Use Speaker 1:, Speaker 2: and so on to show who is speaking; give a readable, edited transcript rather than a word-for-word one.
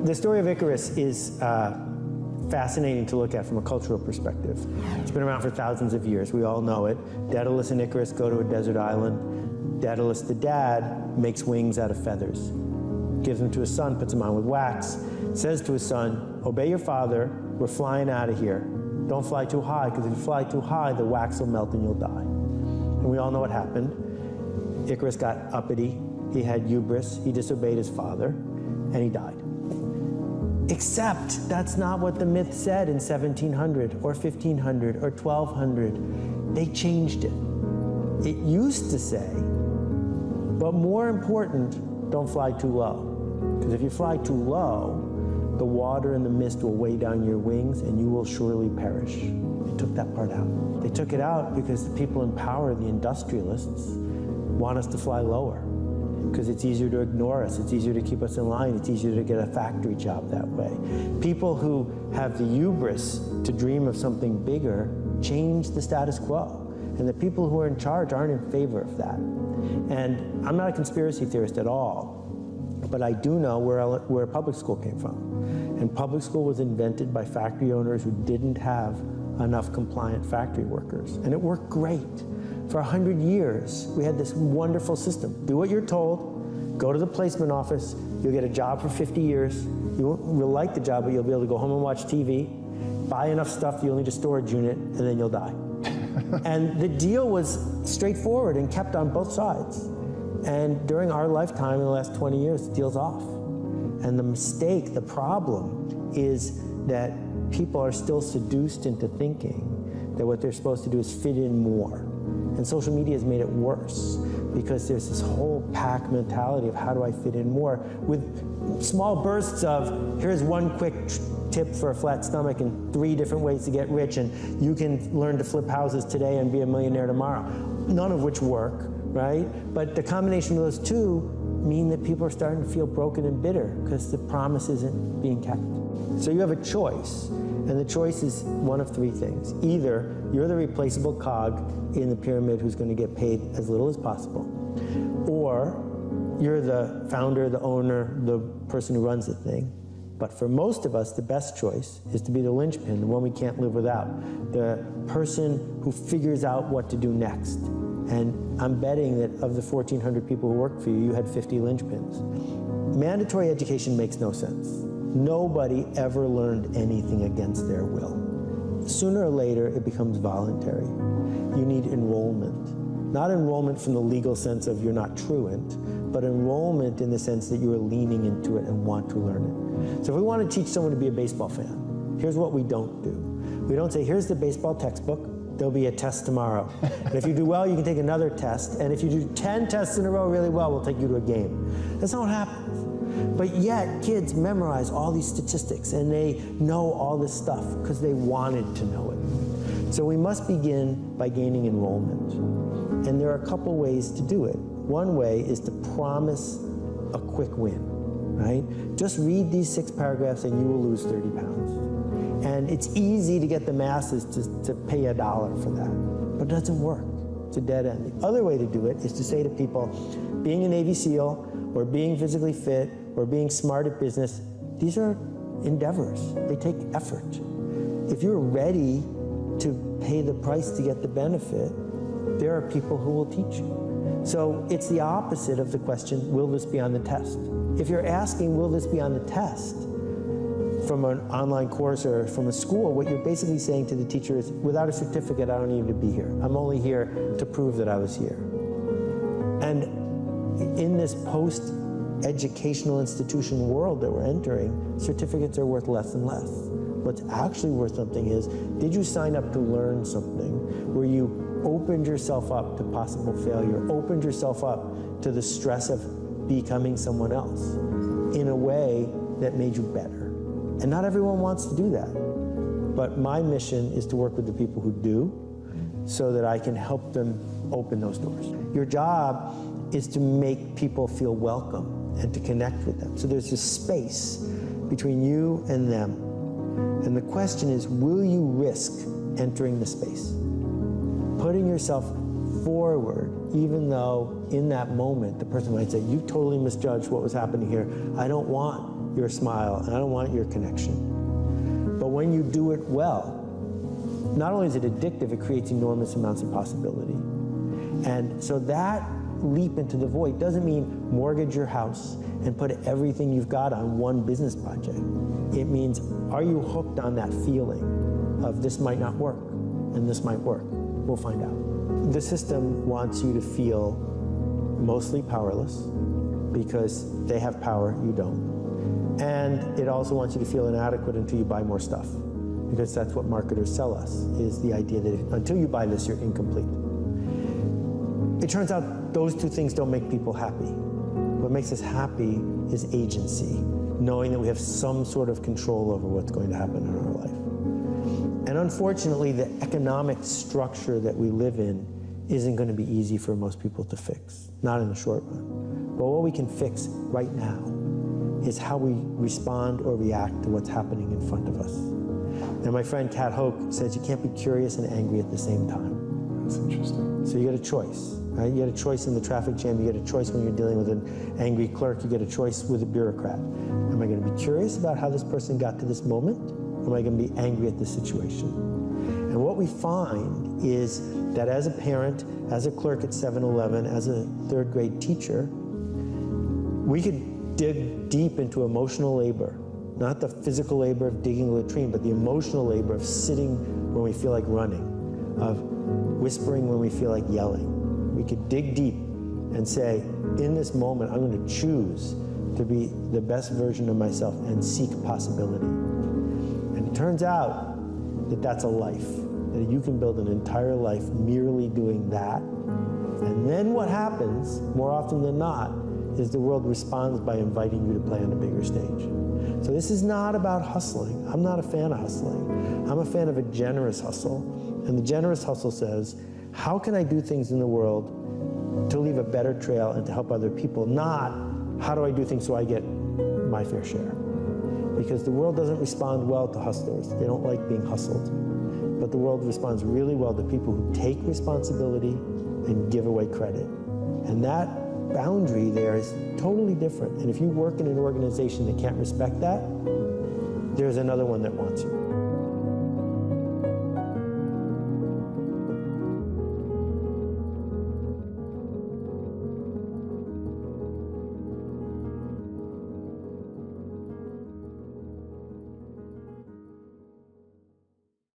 Speaker 1: The story of Icarus is fascinating to look at from a cultural perspective. It's been around for thousands of years. We all know it. Daedalus and Icarus go to a desert island. Daedalus, the dad, makes wings out of feathers, gives them to his son, puts them on with wax, says to his son, obey your father, we're flying out of here. Don't fly too high, because if you fly too high, the wax will melt and you'll die. And we all know what happened. Icarus got uppity, he had hubris, he disobeyed his father, and he died. Except that's not what the myth said in 1700 or 1500 or 1200. They changed it. It used to say, but more important, don't fly too low. Because if you fly too low, the water and the mist will weigh down your wings and you will surely perish. They took that part out. They took it out because the people in power, the industrialists, want us to fly lower. Because it's easier to ignore us, it's easier to keep us in line, it's easier to get a factory job that way. People who have the hubris to dream of something bigger change the status quo. And the people who are in charge aren't in favor of that. And I'm not a conspiracy theorist at all, but I do know where public school came from. And public school was invented by factory owners who didn't have enough compliant factory workers. And it worked great. For 100 years, we had this wonderful system. Do what you're told, go to the placement office, you'll get a job for 50 years, you'll like the job, but you'll be able to go home and watch TV, buy enough stuff, you'll need a storage unit, and then you'll die. And the deal was straightforward and kept on both sides. And during our lifetime, in the last 20 years, the deal's off. And the mistake, the problem, is that people are still seduced into thinking that what they're supposed to do is fit in more. And social media has made it worse because there's this whole pack mentality of how do I fit in more, with small bursts of here's one quick tip for a flat stomach and 3 different ways to get rich, and you can learn to flip houses today and be a millionaire tomorrow, none of which work, right? But the combination of those two mean that people are starting to feel broken and bitter because the promise isn't being kept. So you have a choice, and the choice is one of 3 things. Either you're the replaceable cog in the pyramid who's going to get paid as little as possible, or you're the founder, the owner, the person who runs the thing. But for most of us, the best choice is to be the linchpin, the one we can't live without, the person who figures out what to do next. And I'm betting that of the 1,400 people who work for you, you had 50 linchpins. Mandatory education makes no sense. Nobody ever learned anything against their will. Sooner or later, it becomes voluntary. You need enrollment. Not enrollment from the legal sense of you're not truant, but enrollment in the sense that you are leaning into it and want to learn it. So if we want to teach someone to be a baseball fan, here's what we don't do. We don't say, here's the baseball textbook, there'll be a test tomorrow. And if you do well, you can take another test. And if you do 10 tests in a row really well, we'll take you to a game. That's not what happens. But yet, kids memorize all these statistics and they know all this stuff because they wanted to know it. So we must begin by gaining enrollment. And there are a couple ways to do it. One way is to promise a quick win, right? Just read these 6 paragraphs and you will lose 30 pounds. And it's easy to get the masses to pay $1 for that, but it doesn't work. It's a dead end. The other way to do it is to say to people, being a Navy SEAL, or being physically fit, or being smart at business, these are endeavors. They take effort. If you're ready to pay the price to get the benefit, there are people who will teach you. So it's the opposite of the question, will this be on the test? If you're asking, will this be on the test, from an online course or from a school, what you're basically saying to the teacher is, without a certificate, I don't need to be here. I'm only here to prove that I was here. And in this post-educational institution world that we're entering, certificates are worth less and less. What's actually worth something is, did you sign up to learn something where you opened yourself up to possible failure, opened yourself up to the stress of becoming someone else in a way that made you better? And not everyone wants to do that. But my mission is to work with the people who do so that I can help them open those doors. Your job is to make people feel welcome and to connect with them. So there's this space between you and them. And the question is, will you risk entering the space? Putting yourself forward, even though in that moment the person might say, you totally misjudged what was happening here. I don't want your smile, and I don't want your connection. But when you do it well, not only is it addictive, it creates enormous amounts of possibility. And so that leap into the void doesn't mean mortgage your house and put everything you've got on one business project. It means, are you hooked on that feeling of this might not work and this might work? We'll find out. The system wants you to feel mostly powerless because they have power, you don't. And it also wants you to feel inadequate until you buy more stuff, because that's what marketers sell us, is the idea that until you buy this, you're incomplete. It turns out those two things don't make people happy. What makes us happy is agency, knowing that we have some sort of control over what's going to happen in our life. And unfortunately, the economic structure that we live in isn't going to be easy for most people to fix, not in the short run. But what we can fix right now is how we respond or react to what's happening in front of us. And my friend Kat Hoke says you can't be curious and angry at the same time.
Speaker 2: That's interesting.
Speaker 1: So you get a choice, right? You get a choice in the traffic jam. You get a choice when you're dealing with an angry clerk. You get a choice with a bureaucrat. Am I going to be curious about how this person got to this moment? Or am I going to be angry at the situation? And what we find is that as a parent, as a clerk at 7-Eleven, as a third grade teacher, we could dig deep into emotional labor. Not the physical labor of digging a latrine, but the emotional labor of sitting when we feel like running, of whispering when we feel like yelling. We could dig deep and say, in this moment, I'm going to choose to be the best version of myself and seek possibility. And it turns out that that's a life, that you can build an entire life merely doing that. And then what happens, more often than not, is the world responds by inviting you to play on a bigger stage. So this is not about hustling. I'm not a fan of hustling. I'm a fan of a generous hustle. And the generous hustle says, how can I do things in the world to leave a better trail and to help other people? Not, how do I do things so I get my fair share? Because the world doesn't respond well to hustlers. They don't like being hustled. But the world responds really well to people who take responsibility and give away credit. And that boundary there is totally different. And if you work in an organization that can't respect that, there's another one that wants you.